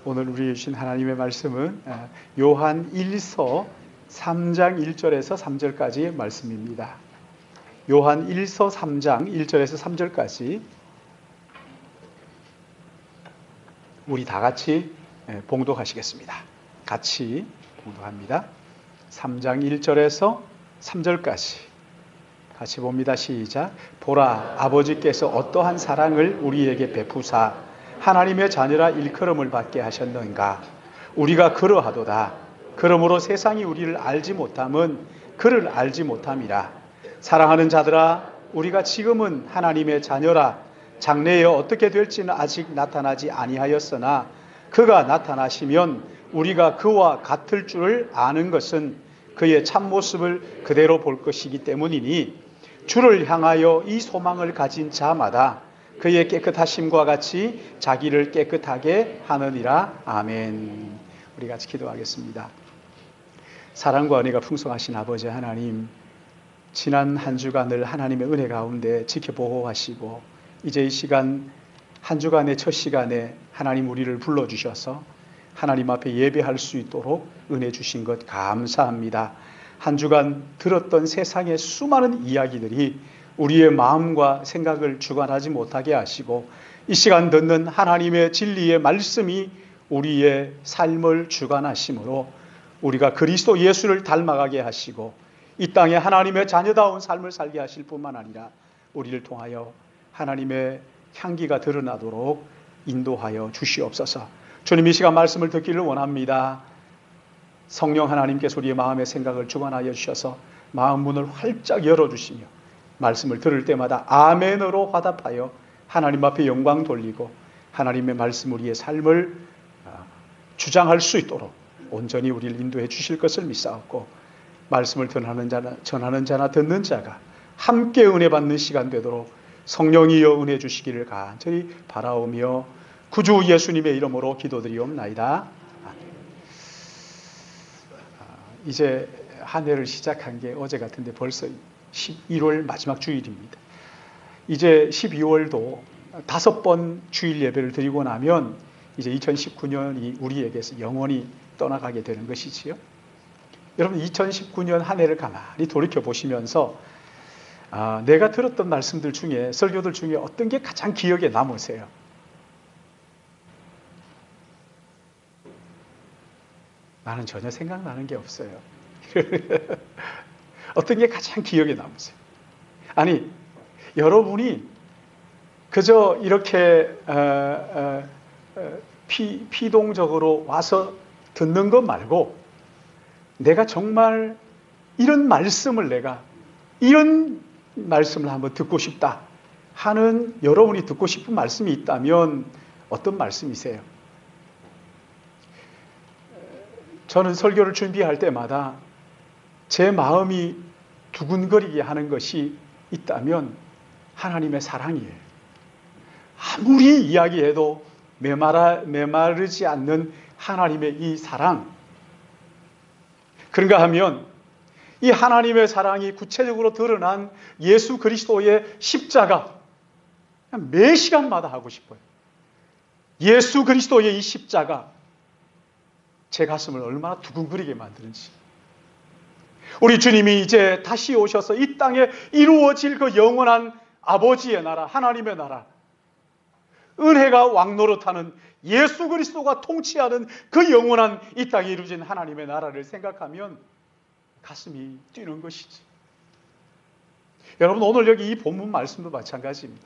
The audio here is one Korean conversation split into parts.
오늘 우리에게 주신 하나님의 말씀은 요한 1서 3장 1절에서 3절까지의 말씀입니다. 요한 1서 3장 1절에서 3절까지 우리 다 같이 봉독하시겠습니다. 같이 봉독합니다. 3장 1절에서 3절까지 같이 봅니다. 시작. 보라, 아버지께서 어떠한 사랑을 우리에게 베푸사 하나님의 자녀라 일컬음을 받게 하셨는가. 우리가 그러하도다. 그러므로 세상이 우리를 알지 못함은 그를 알지 못함이라. 사랑하는 자들아, 우리가 지금은 하나님의 자녀라. 장래에 어떻게 될지는 아직 나타나지 아니하였으나 그가 나타나시면 우리가 그와 같을 줄을 아는 것은 그의 참모습을 그대로 볼 것이기 때문이니 주를 향하여 이 소망을 가진 자마다 그의 깨끗하심과 같이 자기를 깨끗하게 하느니라. 아멘. 우리 같이 기도하겠습니다. 사랑과 은혜가 풍성하신 아버지 하나님, 지난 한 주간을 하나님의 은혜 가운데 지켜보호하시고 이제 이 시간 한 주간의 첫 시간에 하나님 우리를 불러주셔서 하나님 앞에 예배할 수 있도록 은혜 주신 것 감사합니다. 한 주간 들었던 세상의 수많은 이야기들이 우리의 마음과 생각을 주관하지 못하게 하시고 이 시간 듣는 하나님의 진리의 말씀이 우리의 삶을 주관하심으로 우리가 그리스도 예수를 닮아가게 하시고 이 땅에 하나님의 자녀다운 삶을 살게 하실 뿐만 아니라 우리를 통하여 하나님의 향기가 드러나도록 인도하여 주시옵소서. 주님, 이 시간 말씀을 듣기를 원합니다. 성령 하나님께서 우리의 마음의 생각을 주관하여 주셔서 마음 문을 활짝 열어주시며 말씀을 들을 때마다 아멘으로 화답하여 하나님 앞에 영광 돌리고 하나님의 말씀 우리의 삶을 주장할 수 있도록 온전히 우리를 인도해 주실 것을 믿사옵고 말씀을 전하는 자나 듣는 자가 함께 은혜 받는 시간 되도록 성령이여 은혜 주시기를 간절히 바라오며 구주 예수님의 이름으로 기도드리옵나이다. 이제 한 해를 시작한 게 어제 같은데 벌써 11월 마지막 주일입니다. 이제 12월도 5번 주일 예배를 드리고 나면 이제 2019년이 우리에게서 영원히 떠나가게 되는 것이지요. 여러분, 2019년 한 해를 가만히 돌이켜 보시면서 내가 들었던 말씀들 중에, 설교들 중에 어떤 게 가장 기억에 남으세요? 나는 전혀 생각나는 게 없어요. 어떤 게 가장 기억에 남으세요? 아니, 여러분이 그저 이렇게 피동적으로 와서 듣는 것 말고 내가 정말 이런 말씀을 한번 듣고 싶다 하는, 여러분이 듣고 싶은 말씀이 있다면 어떤 말씀이세요? 저는 설교를 준비할 때마다 제 마음이 두근거리게 하는 것이 있다면 하나님의 사랑이에요. 아무리 이야기해도 메마르지 않는 하나님의 이 사랑. 그런가 하면 이 하나님의 사랑이 구체적으로 드러난 예수 그리스도의 십자가, 매 시간마다 하고 싶어요. 예수 그리스도의 이 십자가, 제 가슴을 얼마나 두근거리게 만드는지. 우리 주님이 이제 다시 오셔서 이 땅에 이루어질 그 영원한 아버지의 나라, 하나님의 나라, 은혜가 왕노릇하는 예수 그리스도가 통치하는 그 영원한 이 땅에 이루어진 하나님의 나라를 생각하면 가슴이 뛰는 것이지. 여러분, 오늘 여기 이 본문 말씀도 마찬가지입니다.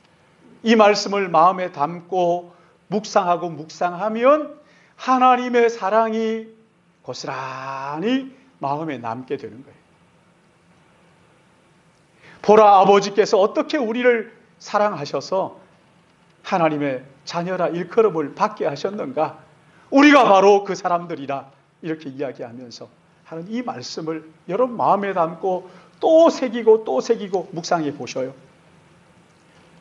이 말씀을 마음에 담고 묵상하면 하나님의 사랑이 고스란히 마음에 남게 되는 거예요. 보라, 아버지께서 어떻게 우리를 사랑하셔서 하나님의 자녀라 일컬음을 받게 하셨는가. 우리가 바로 그 사람들이라 이렇게 이야기하면서 하는 이 말씀을 여러분 마음에 담고 또 새기고 묵상해 보셔요.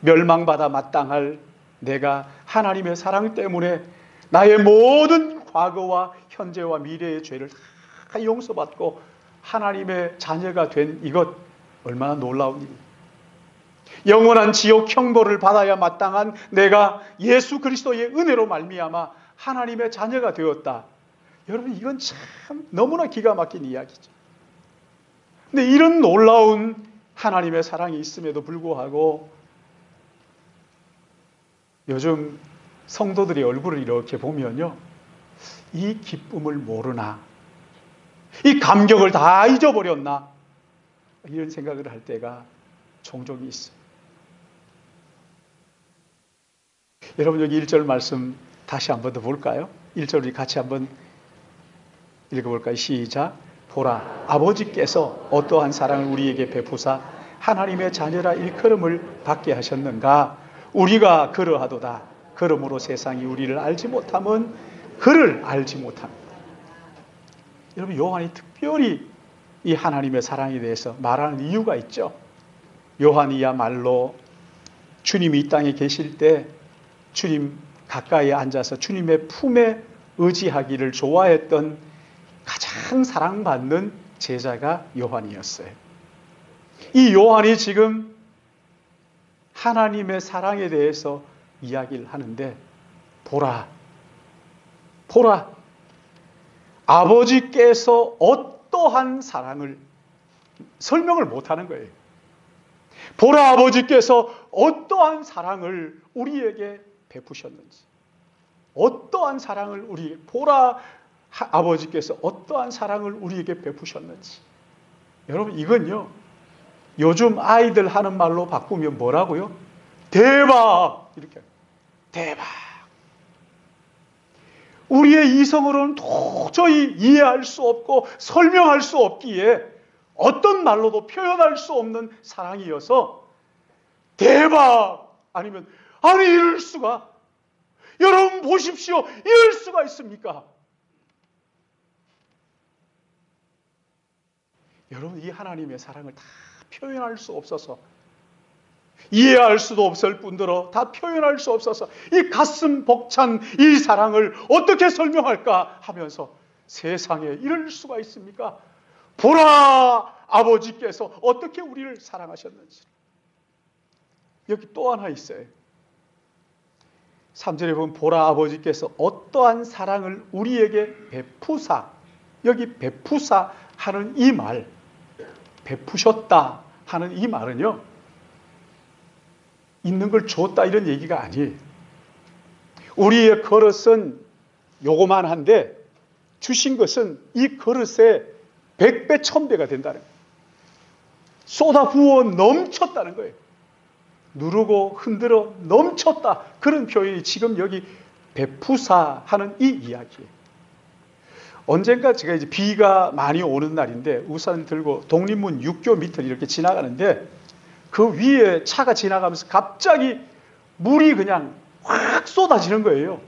멸망받아 마땅할 내가 하나님의 사랑 때문에 나의 모든 과거와 현재와 미래의 죄를 다 용서받고 하나님의 자녀가 된 이것, 얼마나 놀라운 일입니까? 영원한 지옥 형벌을 받아야 마땅한 내가 예수 그리스도의 은혜로 말미암아 하나님의 자녀가 되었다. 여러분, 이건 참 너무나 기가 막힌 이야기죠. 근데 이런 놀라운 하나님의 사랑이 있음에도 불구하고 요즘 성도들의 얼굴을 이렇게 보면요, 이 기쁨을 모르나, 이 감격을 다 잊어버렸나, 이런 생각을 할 때가 종종 있어요. 여러분, 여기 1절 말씀 다시 한 번 더 볼까요? 1절 우리 같이 한번 읽어볼까요? 시작. 보라, 아버지께서 어떠한 사랑을 우리에게 베푸사 하나님의 자녀라 일컬음을 받게 하셨는가. 우리가 그러하도다. 그러므로 세상이 우리를 알지 못함은 그를 알지 못합니다. 여러분, 요한이 특별히 이 하나님의 사랑에 대해서 말하는 이유가 있죠. 요한이야말로 주님이 이 땅에 계실 때 주님 가까이 앉아서 주님의 품에 의지하기를 좋아했던 가장 사랑받는 제자가 요한이었어요. 이 요한이 지금 하나님의 사랑에 대해서 이야기를 하는데, 보라, 아버지께서 어떠한 사랑을 설명을 못하는 거예요. 보라, 아버지께서 어떠한 사랑을 우리에게 베푸셨는지, 어떠한 사랑을 보라, 아버지께서 어떠한 사랑을 우리에게 베푸셨는지. 여러분, 이건요, 요즘 아이들 하는 말로 바꾸면 뭐라고요? 대박! 이렇게. 대박! 우리의 이성으로는 도저히 이해할 수 없고 설명할 수 없기에 어떤 말로도 표현할 수 없는 사랑이어서 대박! 아니면 아니, 이럴 수가. 여러분 보십시오. 이럴 수가 있습니까? 여러분, 이 하나님의 사랑을 다 표현할 수 없어서, 이해할 수도 없을 뿐더러 다 표현할 수 없어서 이 가슴 벅찬 이 사랑을 어떻게 설명할까 하면서 세상에 이럴 수가 있습니까? 보라, 아버지께서 어떻게 우리를 사랑하셨는지. 여기 또 하나 있어요. 3절에 보면 보라, 아버지께서 어떠한 사랑을 우리에게 베푸사. 여기 베푸사 하는 이 말, 베푸셨다 하는 이 말은요, 있는 걸 줬다 이런 얘기가 아니에요. 우리의 그릇은 요거만한데 주신 것은 이 그릇에 100배, 1000배가 된다는 거예요. 쏟아 부어 넘쳤다는 거예요. 누르고 흔들어 넘쳤다. 그런 표현이 지금 여기 베푸사 하는 이 이야기예요. 언젠가 제가 이제 비가 많이 오는 날인데 우산 들고 독립문 육교 밑을 이렇게 지나가는데 그 위에 차가 지나가면서 갑자기 물이 그냥 확 쏟아지는 거예요.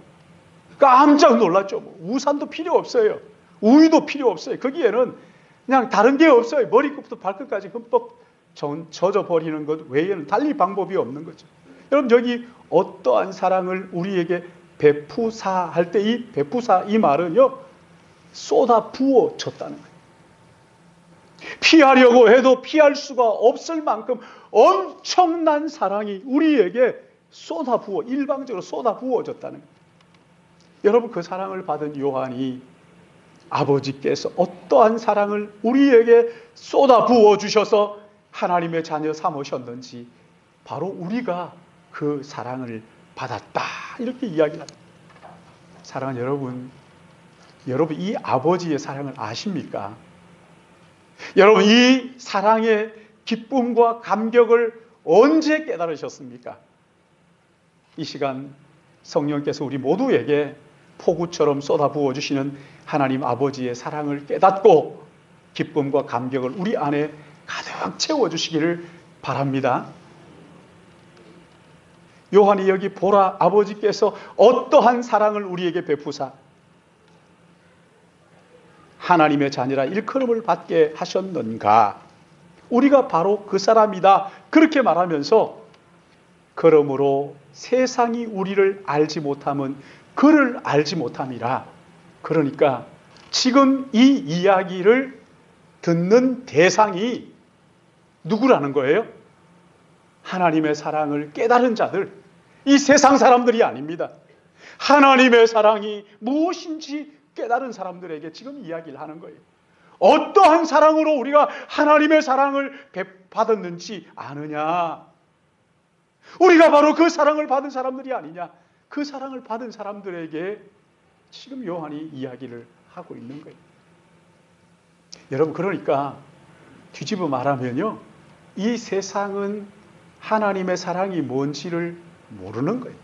깜짝 놀랐죠. 우산도 필요 없어요. 우유도 필요 없어요. 거기에는 그냥 다른 게 없어요. 머리끝부터 발끝까지 흠뻑 젖어버리는 것 외에는 달리 방법이 없는 거죠. 여러분, 여기 어떠한 사랑을 우리에게 베푸사 할 때 이 베푸사 이 말은요, 쏟아 부어 줬다는 거예요. 피하려고 해도 피할 수가 없을 만큼 엄청난 사랑이 우리에게 쏟아 부어, 일방적으로 쏟아 부어졌다는 거예요. 여러분, 그 사랑을 받은 요한이 아버지께서 어떠한 사랑을 우리에게 쏟아 부어 주셔서 하나님의 자녀 삼으셨는지 바로 우리가 그 사랑을 받았다, 이렇게 이야기합니다. 사랑하는 여러분 이 아버지의 사랑을 아십니까? 여러분, 이 사랑의 기쁨과 감격을 언제 깨달으셨습니까? 이 시간 성령께서 우리 모두에게 폭우처럼 쏟아 부어주시는 하나님 아버지의 사랑을 깨닫고 기쁨과 감격을 우리 안에 가득 채워주시기를 바랍니다. 요한이 여기 보라, 아버지께서 어떠한 사랑을 우리에게 베푸사 하나님의 자녀라 일컬음을 받게 하셨는가. 우리가 바로 그 사람이다, 그렇게 말하면서 그러므로 세상이 우리를 알지 못함은 그를 알지 못함이라. 그러니까 지금 이 이야기를 듣는 대상이 누구라는 거예요? 하나님의 사랑을 깨달은 자들, 이 세상 사람들이 아닙니다. 하나님의 사랑이 무엇인지 깨달은 사람들에게 지금 이야기를 하는 거예요. 어떠한 사랑으로 우리가 하나님의 사랑을 받았는지 아느냐? 우리가 바로 그 사랑을 받은 사람들이 아니냐? 그 사랑을 받은 사람들에게 지금 요한이 이야기를 하고 있는 거예요. 여러분, 그러니까 뒤집어 말하면요, 이 세상은 하나님의 사랑이 뭔지를 모르는 거예요.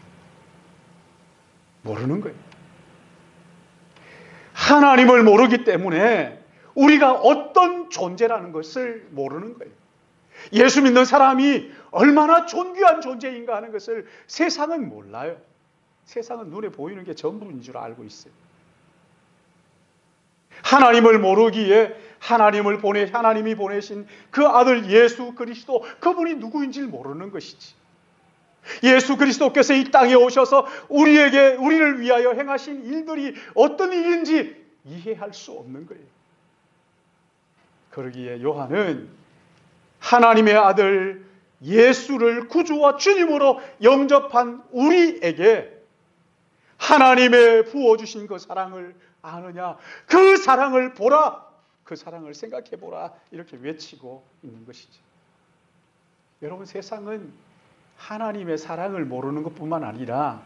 모르는 거예요. 하나님을 모르기 때문에 우리가 어떤 존재라는 것을 모르는 거예요. 예수 믿는 사람이 얼마나 존귀한 존재인가 하는 것을 세상은 몰라요. 세상은 눈에 보이는 게 전부인 줄 알고 있어요. 하나님을 모르기에 하나님이 보내신 그 아들 예수 그리스도, 그분이 누구인지 모르는 것이지. 예수 그리스도께서 이 땅에 오셔서 우리를 위하여 행하신 일들이 어떤 일인지 이해할 수 없는 거예요. 그러기에 요한은 하나님의 아들 예수를 구주와 주님으로 영접한 우리에게 하나님의 부어주신 그 사랑을 아느냐? 그 사랑을 보라! 그 사랑을 생각해 보라! 이렇게 외치고 있는 것이죠. 여러분, 세상은 하나님의 사랑을 모르는 것뿐만 아니라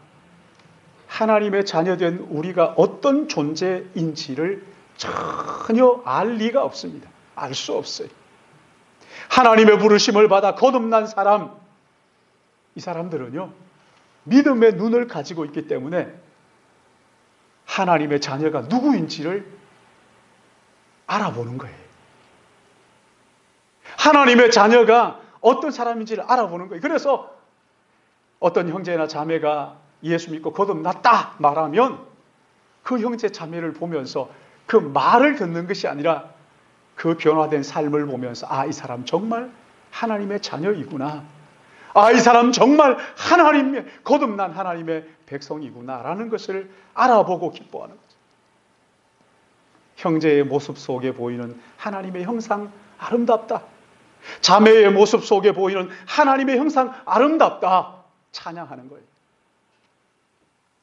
하나님의 자녀된 우리가 어떤 존재인지를 전혀 알 리가 없습니다. 알 수 없어요. 하나님의 부르심을 받아 거듭난 사람, 이 사람들은요, 믿음의 눈을 가지고 있기 때문에 하나님의 자녀가 누구인지를 알아보는 거예요. 하나님의 자녀가 어떤 사람인지를 알아보는 거예요. 그래서 어떤 형제나 자매가 예수 믿고 거듭났다 말하면 그 형제 자매를 보면서 그 말을 듣는 것이 아니라 그 변화된 삶을 보면서 이 사람 정말 하나님의 자녀이구나. 이 사람 정말 거듭난 하나님의 백성이구나라는 것을 알아보고 기뻐하는 거죠. 형제의 모습 속에 보이는 하나님의 형상 아름답다. 자매의 모습 속에 보이는 하나님의 형상 아름답다. 찬양하는 거예요.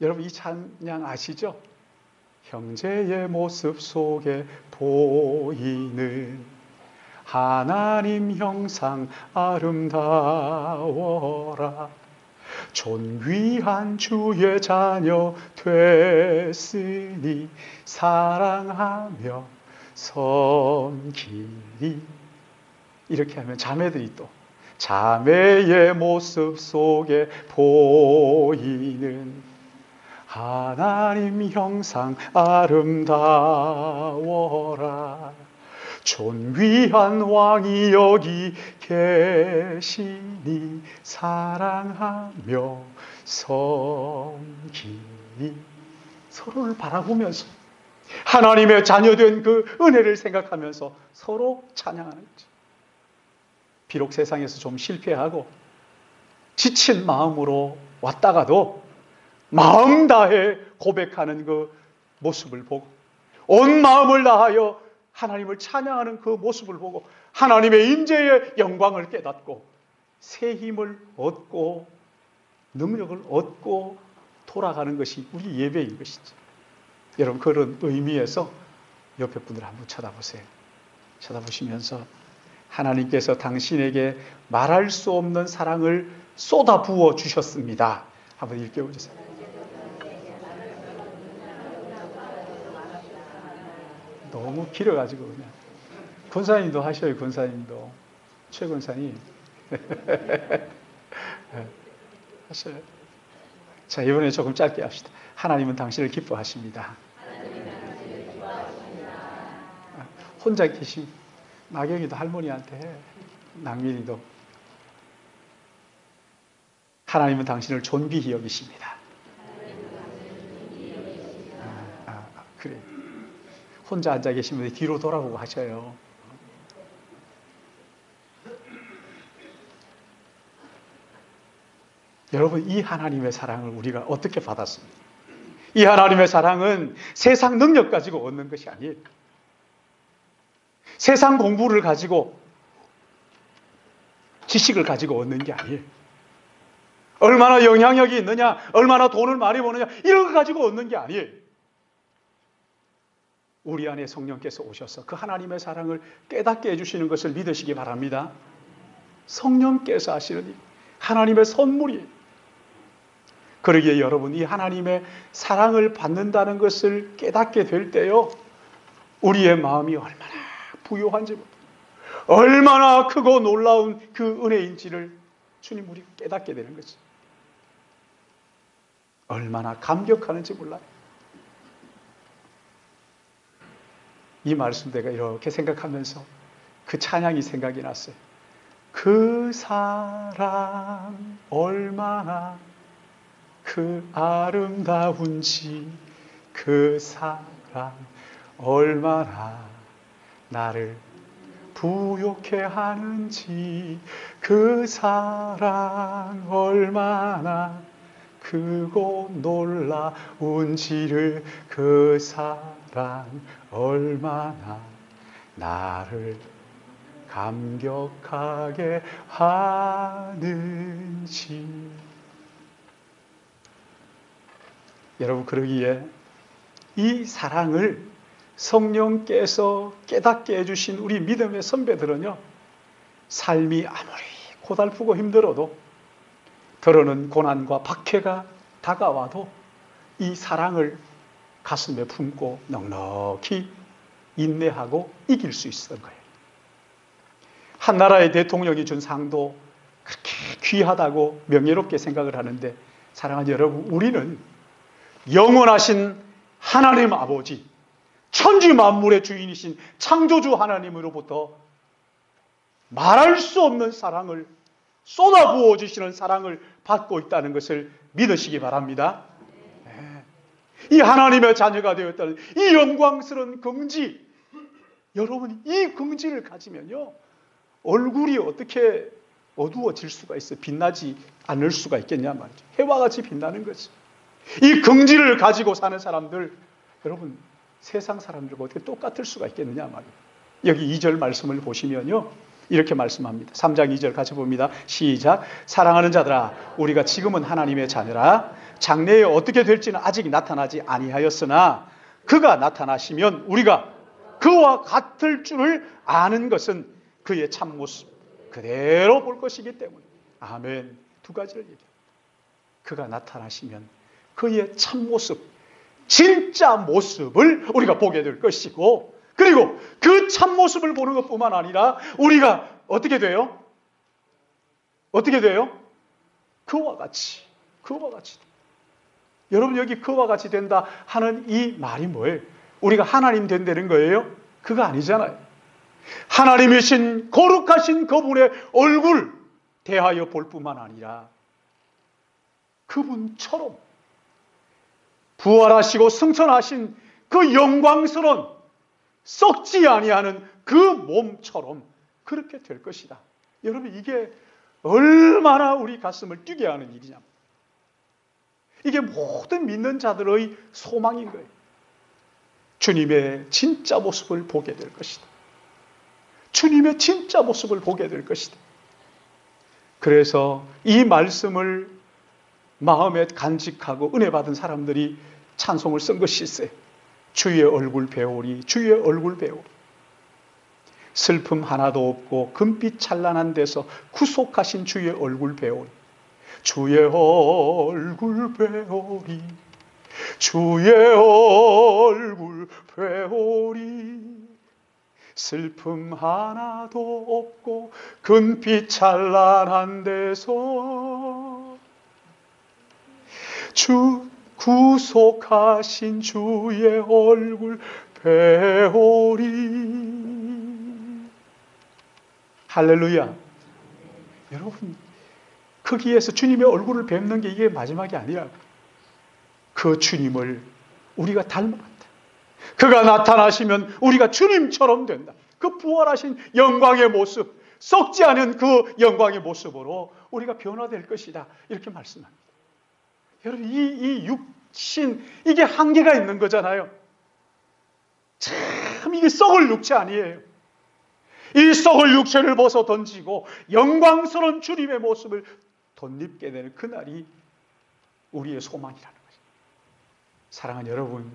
여러분, 이 찬양 아시죠? 형제의 모습 속에 보이는 하나님 형상 아름다워라. 존귀한 주의 자녀 됐으니 사랑하며 섬기리. 이렇게 하면 자매들이 또 자매의 모습 속에 보이는 하나님 형상 아름다워라. 존귀한 왕이 여기 계시니 사랑하며 섬기니. 서로를 바라보면서 하나님의 자녀된 그 은혜를 생각하면서 서로 찬양하는 거죠. 비록 세상에서 좀 실패하고 지친 마음으로 왔다가도 마음 다해 고백하는 그 모습을 보고 온 마음을 다하여 하나님을 찬양하는 그 모습을 보고 하나님의 임재의 영광을 깨닫고 새 힘을 얻고 능력을 얻고 돌아가는 것이 우리 예배인 것이죠. 여러분, 그런 의미에서 옆에 분들 한번 쳐다보세요. 쳐다보시면서 하나님께서 당신에게 말할 수 없는 사랑을 쏟아 부어 주셨습니다. 한번 읽어보세요. 너무 길어가지고 그냥 권사님도 하셔요. 권사님도 최 권사님 하셔요. 자, 이번에 조금 짧게 합시다. 하나님은 당신을 기뻐하십니다. 혼자 계신 나경이도 할머니한테 해. 낭민이도. 하나님은 당신을 존귀히 여기십니다. 그래. 혼자 앉아 계신 분이 뒤로 돌아보고 하셔요. 여러분, 이 하나님의 사랑을 우리가 어떻게 받았습니까? 이 하나님의 사랑은 세상 능력 가지고 얻는 것이 아니에요. 세상 공부를 가지고 지식을 가지고 얻는 게 아니에요. 얼마나 영향력이 있느냐, 얼마나 돈을 많이 버느냐, 이런 거 가지고 얻는 게 아니에요. 우리 안에 성령께서 오셔서 그 하나님의 사랑을 깨닫게 해주시는 것을 믿으시기 바랍니다. 성령께서 하시는 일, 하나님의 선물이에요. 그러기에 여러분, 이 하나님의 사랑을 받는다는 것을 깨닫게 될 때요, 우리의 마음이 얼마나 부요한지, 얼마나 크고 놀라운 그 은혜인지를 주님 우리가 깨닫게 되는 거죠. 얼마나 감격하는지 몰라요. 이 말씀 내가 이렇게 생각하면서 그 찬양이 생각이 났어요. 그 사랑 얼마나 그 아름다운지, 그 사랑 얼마나 나를 부욕해 하는지, 그 사랑 얼마나 크고 놀라운지를, 그 사랑 얼마나 나를 감격하게 하는지. 여러분, 그러기에 이 사랑을 성령께서 깨닫게 해주신 우리 믿음의 선배들은요, 삶이 아무리 고달프고 힘들어도, 들어오는 고난과 박해가 다가와도 이 사랑을 가슴에 품고 넉넉히 인내하고 이길 수 있었던 거예요. 한 나라의 대통령이 준 상도 그렇게 귀하다고 명예롭게 생각을 하는데, 사랑하는 여러분, 우리는 영원하신 하나님 아버지, 천지 만물의 주인이신 창조주 하나님으로부터 말할 수 없는 사랑을 쏟아부어 주시는 사랑을 받고 있다는 것을 믿으시기 바랍니다. 네. 이 하나님의 자녀가 되었다는 이 영광스러운 긍지, 여러분, 이 긍지를 가지면요, 얼굴이 어떻게 어두워질 수가 있어요? 빛나지 않을 수가 있겠냐 말이죠. 해와 같이 빛나는 거죠. 이 긍지를 가지고 사는 사람들, 여러분, 세상 사람들과 어떻게 똑같을 수가 있겠느냐 말이에요. 여기 2절 말씀을 보시면요, 이렇게 말씀합니다. 3장 2절 같이 봅니다. 시작. 사랑하는 자들아, 우리가 지금은 하나님의 자녀라. 장래에 어떻게 될지는 아직 나타나지 아니하였으나 그가 나타나시면 우리가 그와 같을 줄을 아는 것은 그의 참모습 그대로 볼 것이기 때문에. 아멘. 두 가지를 얘기합니다. 그가 나타나시면 그의 참모습, 진짜 모습을 우리가 보게 될 것이고, 그리고 그 참모습을 보는 것뿐만 아니라 우리가 어떻게 돼요? 어떻게 돼요? 그와 같이. 여러분, 여기 그와 같이 된다 하는 이 말이 뭐예요? 우리가 하나님 된다는 거예요? 그거 아니잖아요. 하나님이신 거룩하신 그분의 얼굴 대하여 볼 뿐만 아니라 그분처럼 부활하시고 승천하신 그 영광스러운 썩지 아니하는 그 몸처럼 그렇게 될 것이다. 여러분, 이게 얼마나 우리 가슴을 뛰게 하는 일이냐. 이게 모든 믿는 자들의 소망인 거예요. 주님의 진짜 모습을 보게 될 것이다. 주님의 진짜 모습을 보게 될 것이다. 그래서 이 말씀을 마음에 간직하고 은혜 받은 사람들이 찬송을 쓴 것이 있어요. 주의 얼굴 배우리, 주의 얼굴 배우리. 슬픔 하나도 없고 금빛 찬란한 데서 구속하신 주의 얼굴 배우리. 주의 얼굴 배우리, 주의 얼굴 배우리. 슬픔 하나도 없고 금빛 찬란한 데서 구속하신 주의 얼굴 배우리. 할렐루야. 여러분, 거기에서 주님의 얼굴을 뵙는 게 이게 마지막이 아니라 그 주님을 우리가 닮아간다. 그가 나타나시면 우리가 주님처럼 된다. 그 부활하신 영광의 모습, 썩지 않은 그 영광의 모습으로 우리가 변화될 것이다. 이렇게 말씀합니다. 여러분, 이 육신, 이게 한계가 있는 거잖아요. 참, 이게 썩을 육체 아니에요. 이 썩을 육체를 벗어 던지고 영광스러운 주님의 모습을 덧입게 되는 그날이 우리의 소망이라는 것입니다. 사랑하는 여러분,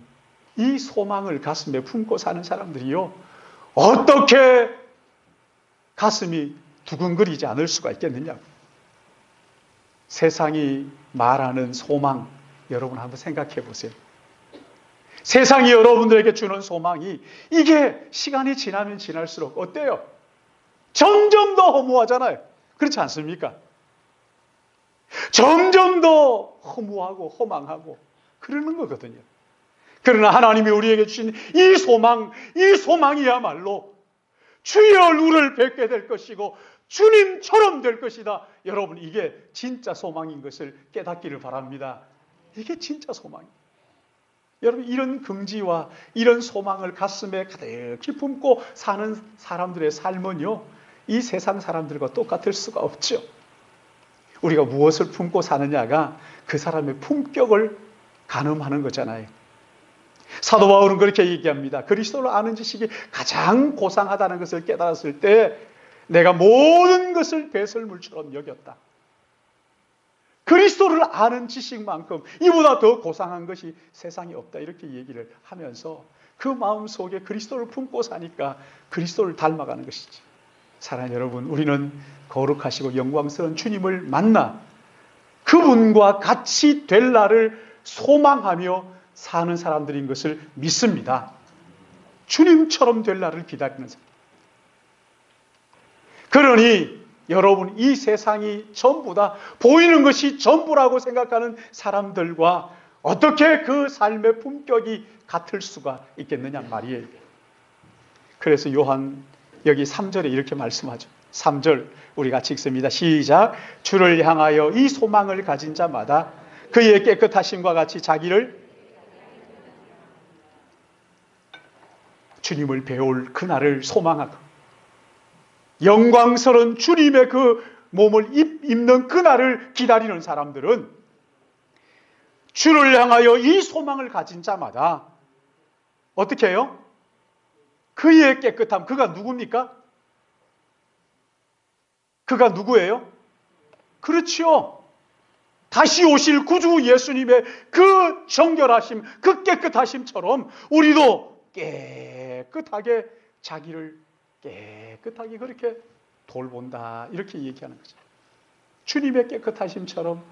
이 소망을 가슴에 품고 사는 사람들이요, 어떻게 가슴이 두근거리지 않을 수가 있겠느냐고. 세상이 말하는 소망, 여러분 한번 생각해 보세요. 세상이 여러분들에게 주는 소망이 이게 시간이 지나면 지날수록 어때요? 점점 더 허무하잖아요. 그렇지 않습니까? 점점 더 허무하고 허망하고 그러는 거거든요. 그러나 하나님이 우리에게 주신 이 소망이야말로 주의 얼굴을 뵙게 될 것이고 주님처럼 될 것이다. 여러분, 이게 진짜 소망인 것을 깨닫기를 바랍니다. 이게 진짜 소망이에요. 여러분, 이런 긍지와 이런 소망을 가슴에 가득히 품고 사는 사람들의 삶은요, 이 세상 사람들과 똑같을 수가 없죠. 우리가 무엇을 품고 사느냐가 그 사람의 품격을 가늠하는 거잖아요. 사도 바울은 그렇게 얘기합니다. 그리스도를 아는 지식이 가장 고상하다는 것을 깨달았을 때 내가 모든 것을 배설물처럼 여겼다. 그리스도를 아는 지식만큼 이보다 더 고상한 것이 세상에 없다. 이렇게 얘기를 하면서 그 마음속에 그리스도를 품고 사니까 그리스도를 닮아가는 것이지. 사랑하는 여러분, 우리는 거룩하시고 영광스러운 주님을 만나 그분과 같이 될 날을 소망하며 사는 사람들인 것을 믿습니다. 주님처럼 될 날을 기다리는 사람. 그러니 여러분, 이 세상이 전부다, 보이는 것이 전부라고 생각하는 사람들과 어떻게 그 삶의 품격이 같을 수가 있겠느냐 말이에요. 그래서 요한 여기 3절에 이렇게 말씀하죠. 3절 우리 같이 읽습니다. 시작. 주를 향하여 이 소망을 가진 자마다 그의 깨끗하심과 같이 자기를 주님을 배울 그날을 소망하고 영광스러운 주님의 그 몸을 입는 그날을 기다리는 사람들은 주를 향하여 이 소망을 가진 자마다 어떻게 해요? 그의 깨끗함, 그가 누굽니까? 그가 누구예요? 그렇지요. 다시 오실 구주 예수님의 그 정결하심, 그 깨끗하심처럼 우리도 깨끗하게 자기를 깨끗하게 그렇게 돌본다. 이렇게 얘기하는 거죠. 주님의 깨끗하심처럼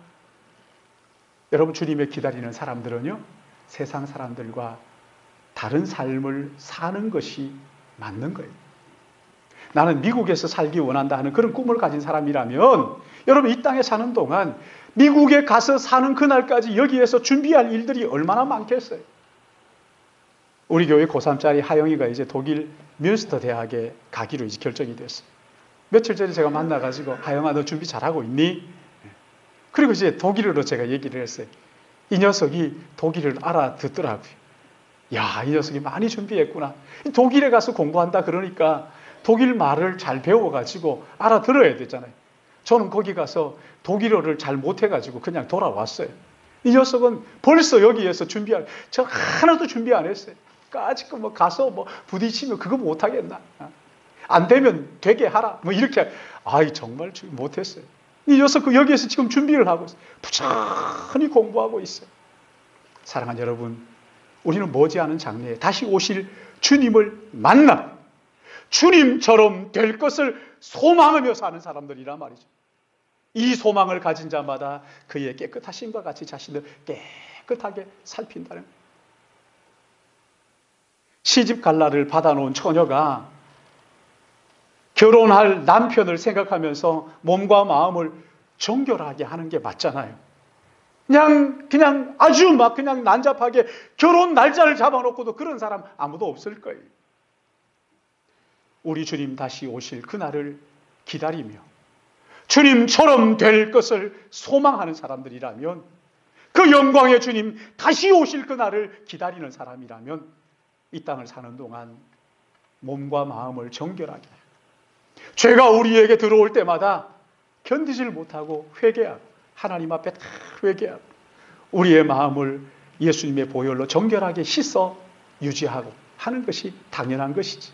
여러분, 주님의 기다리는 사람들은요, 세상 사람들과 다른 삶을 사는 것이 맞는 거예요. 나는 미국에서 살기 원한다 하는 그런 꿈을 가진 사람이라면 여러분, 이 땅에 사는 동안 미국에 가서 사는 그날까지 여기에서 준비할 일들이 얼마나 많겠어요. 우리 교회 고3짜리 하영이가 이제 독일 뮌스터 대학에 가기로 이제 결정이 됐어요. 며칠 전에 제가 만나가지고 하영아, 너 준비 잘하고 있니? 그리고 이제 독일어로 제가 얘기를 했어요. 이 녀석이 독일을 알아듣더라고요. 야, 이 녀석이 많이 준비했구나. 독일에 가서 공부한다 그러니까 독일 말을 잘 배워가지고 알아들어야 되잖아요. 저는 거기 가서 독일어를 잘 못해가지고 그냥 돌아왔어요. 이 녀석은 벌써 여기에서 저 하나도 준비 안 했어요. 아직 뭐 가서 뭐 부딪히면 그거 못하겠나? 안 되면 되게 하라. 뭐 이렇게. 아이, 정말 못했어요. 이 녀석 여기에서 지금 준비를 하고 있어요. 부지런히 공부하고 있어요. 사랑하는 여러분, 우리는 머지않은 장래에 다시 오실 주님을 만나 주님처럼 될 것을 소망하며 사는 사람들이란 말이죠. 이 소망을 가진 자마다 그의 깨끗하심과 같이 자신을 깨끗하게 살핀다는 거예요. 시집 갈 날을 받아놓은 처녀가 결혼할 남편을 생각하면서 몸과 마음을 정결하게 하는 게 맞잖아요. 그냥 아주 막 그냥 난잡하게 결혼 날짜를 잡아놓고도 그런 사람 아무도 없을 거예요. 우리 주님 다시 오실 그날을 기다리며 주님처럼 될 것을 소망하는 사람들이라면, 그 영광의 주님 다시 오실 그날을 기다리는 사람이라면 이 땅을 사는 동안 몸과 마음을 정결하게, 죄가 우리에게 들어올 때마다 견디질 못하고 회개하고 하나님 앞에 다 회개하고 우리의 마음을 예수님의 보혈로 정결하게 씻어 유지하고 하는 것이 당연한 것이지.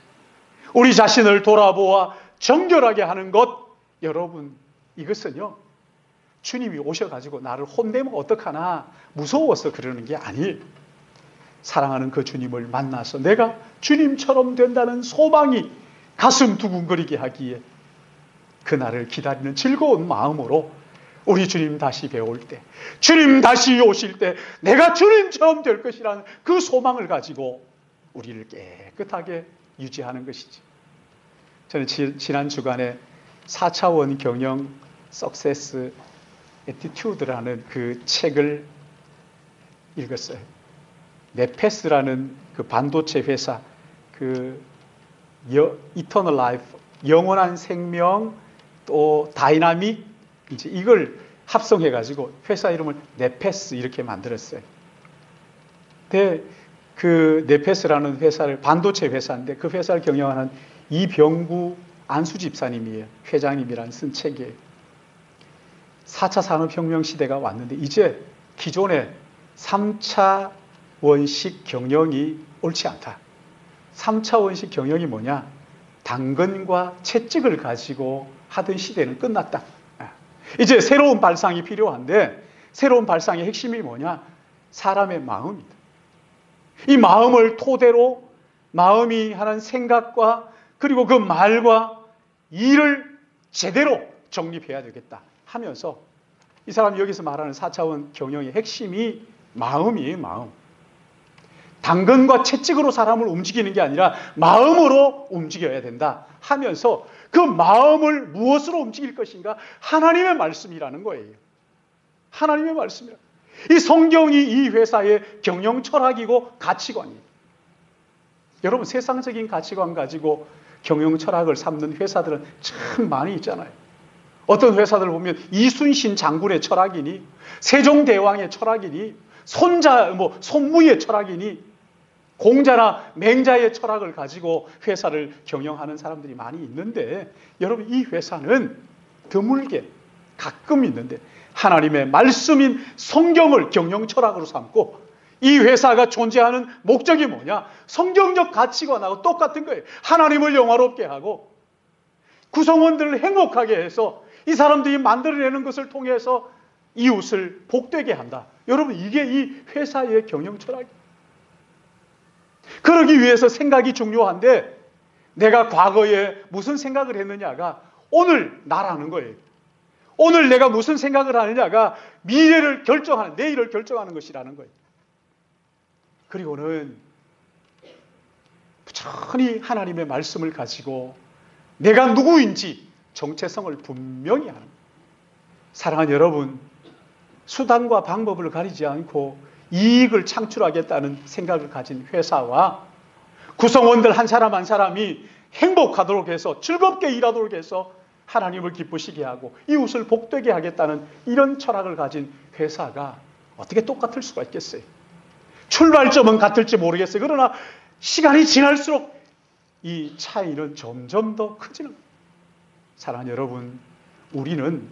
우리 자신을 돌아보아 정결하게 하는 것, 여러분, 이것은요, 주님이 오셔가지고 나를 혼내면 어떡하나 무서워서 그러는 게 아니에요. 사랑하는 그 주님을 만나서 내가 주님처럼 된다는 소망이 가슴 두근거리게 하기에 그날을 기다리는 즐거운 마음으로 우리 주님 다시 배울 때, 주님 다시 오실 때 내가 주님처럼 될 것이라는 그 소망을 가지고 우리를 깨끗하게 유지하는 것이지. 저는 지난 주간에 4차원 경영 석세스 애티튜드라는 그 책을 읽었어요. 네페스라는 그 반도체 회사, 그 이터널 라이프, 영원한 생명, 또 다이나믹, 이제 이걸 합성해가지고 회사 이름을 네페스 이렇게 만들었어요. 근데 그 네페스라는 회사를, 반도체 회사인데 그 회사를 경영하는 이병구 안수 집사님이에요. 회장님이라는 쓴 책이에요. 4차 산업혁명 시대가 왔는데 이제 기존의 3차 원식 경영이 옳지 않다. 3차 원식 경영이 뭐냐? 당근과 채찍을 가지고 하던 시대는 끝났다. 이제 새로운 발상이 필요한데 새로운 발상의 핵심이 뭐냐? 사람의 마음이다. 이 마음을 토대로 마음이 하는 생각과 그리고 그 말과 일을 제대로 정립해야 되겠다 하면서 이 사람이 여기서 말하는 4차원 경영의 핵심이 마음이에요. 마음. 당근과 채찍으로 사람을 움직이는 게 아니라 마음으로 움직여야 된다 하면서 그 마음을 무엇으로 움직일 것인가? 하나님의 말씀이라는 거예요. 하나님의 말씀이라. 이 성경이 이 회사의 경영 철학이고 가치관이에요. 여러분, 세상적인 가치관 가지고 경영 철학을 삼는 회사들은 참 많이 있잖아요. 어떤 회사들 보면 이순신 장군의 철학이니, 세종대왕의 철학이니, 손무의 철학이니, 공자나 맹자의 철학을 가지고 회사를 경영하는 사람들이 많이 있는데, 여러분, 이 회사는 드물게 가끔 있는데 하나님의 말씀인 성경을 경영 철학으로 삼고, 이 회사가 존재하는 목적이 뭐냐? 성경적 가치관하고 똑같은 거예요. 하나님을 영화롭게 하고 구성원들을 행복하게 해서 이 사람들이 만들어내는 것을 통해서 이웃을 복되게 한다. 여러분, 이게 이 회사의 경영 철학이에요. 그러기 위해서 생각이 중요한데 내가 과거에 무슨 생각을 했느냐가 오늘 나라는 거예요. 오늘 내가 무슨 생각을 하느냐가 미래를 결정하는, 내일을 결정하는 것이라는 거예요. 그리고는 부지런히 하나님의 말씀을 가지고 내가 누구인지 정체성을 분명히 하는 거예요. 사랑하는 여러분, 수단과 방법을 가리지 않고 이익을 창출하겠다는 생각을 가진 회사와 구성원들 한 사람 한 사람이 행복하도록 해서 즐겁게 일하도록 해서 하나님을 기쁘시게 하고 이웃을 복되게 하겠다는 이런 철학을 가진 회사가 어떻게 똑같을 수가 있겠어요? 출발점은 같을지 모르겠어요. 그러나 시간이 지날수록 이 차이는 점점 더 커지는 거예요. 사랑하는 여러분, 우리는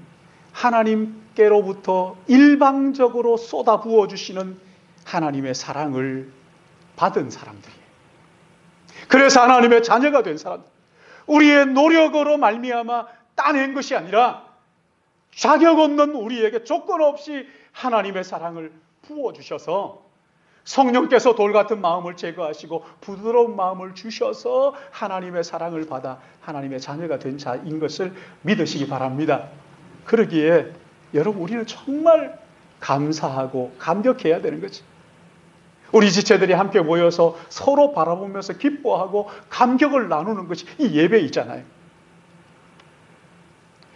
하나님께로부터 일방적으로 쏟아 부어주시는 하나님의 사랑을 받은 사람들이에요. 그래서 하나님의 자녀가 된 사람들, 우리의 노력으로 말미암아 따낸 것이 아니라 자격 없는 우리에게 조건 없이 하나님의 사랑을 부어주셔서 성령께서 돌 같은 마음을 제거하시고 부드러운 마음을 주셔서 하나님의 사랑을 받아 하나님의 자녀가 된 자인 것을 믿으시기 바랍니다. 그러기에 여러분, 우리는 정말 감사하고 감격해야 되는 거지. 우리 지체들이 함께 모여서 서로 바라보면서 기뻐하고 감격을 나누는 것이 이 예배이잖아요.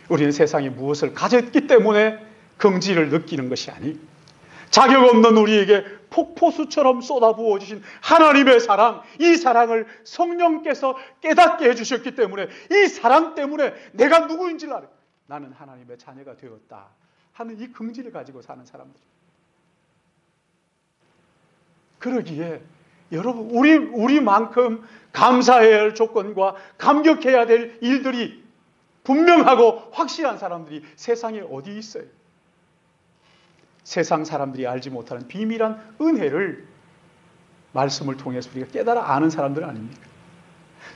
우리는 세상에 무엇을 가졌기 때문에 긍지를 느끼는 것이 아니, 자격 없는 우리에게 폭포수처럼 쏟아부어 주신 하나님의 사랑, 이 사랑을 성령께서 깨닫게 해주셨기 때문에 이 사랑 때문에 내가 누구인지를 알아요. 나는 하나님의 자녀가 되었다 하는 이 긍지를 가지고 사는 사람들. 그러기에 여러분, 우리만큼 감사해야 할 조건과 감격해야 될 일들이 분명하고 확실한 사람들이 세상에 어디 있어요? 세상 사람들이 알지 못하는 비밀한 은혜를 말씀을 통해서 우리가 깨달아 아는 사람들 아닙니까?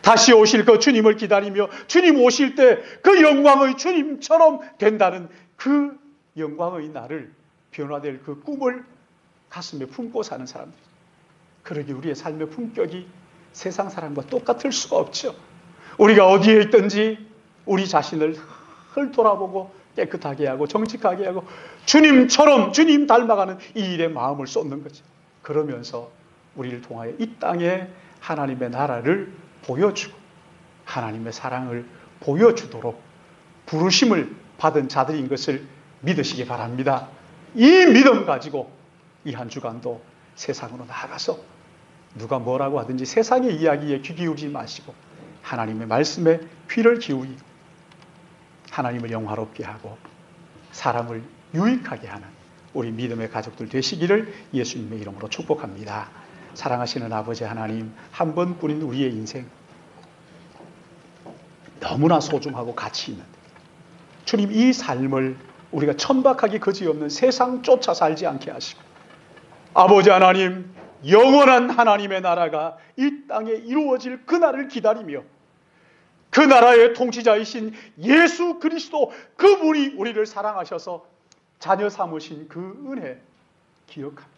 다시 오실 그 주님을 기다리며 주님 오실 때 그 영광의 주님처럼 된다는 그 영광의 날을 변화될 그 꿈을 가슴에 품고 사는 사람들. 그러기 우리의 삶의 품격이 세상 사람과 똑같을 수가 없죠. 우리가 어디에 있든지 우리 자신을 늘 돌아보고 깨끗하게 하고 정직하게 하고 주님처럼 주님 닮아가는 이 일에 마음을 쏟는 거죠. 그러면서 우리를 통하여 이 땅에 하나님의 나라를 보여주고 하나님의 사랑을 보여주도록 부르심을 받은 자들인 것을 믿으시기 바랍니다. 이 믿음 가지고 이 한 주간도 세상으로 나아가서 누가 뭐라고 하든지 세상의 이야기에 귀 기울이지 마시고 하나님의 말씀에 귀를 기울이고 하나님을 영화롭게 하고 사람을 유익하게 하는 우리 믿음의 가족들 되시기를 예수님의 이름으로 축복합니다. 사랑하시는 아버지 하나님, 한 번뿐인 우리의 인생 너무나 소중하고 가치 있는데 주님, 이 삶을 우리가 천박하게 거지없는 세상 쫓아 살지 않게 하시고 아버지 하나님, 영원한 하나님의 나라가 이 땅에 이루어질 그날을 기다리며 그 나라의 통치자이신 예수 그리스도 그분이 우리를 사랑하셔서 자녀 삼으신 그 은혜 기억합니다.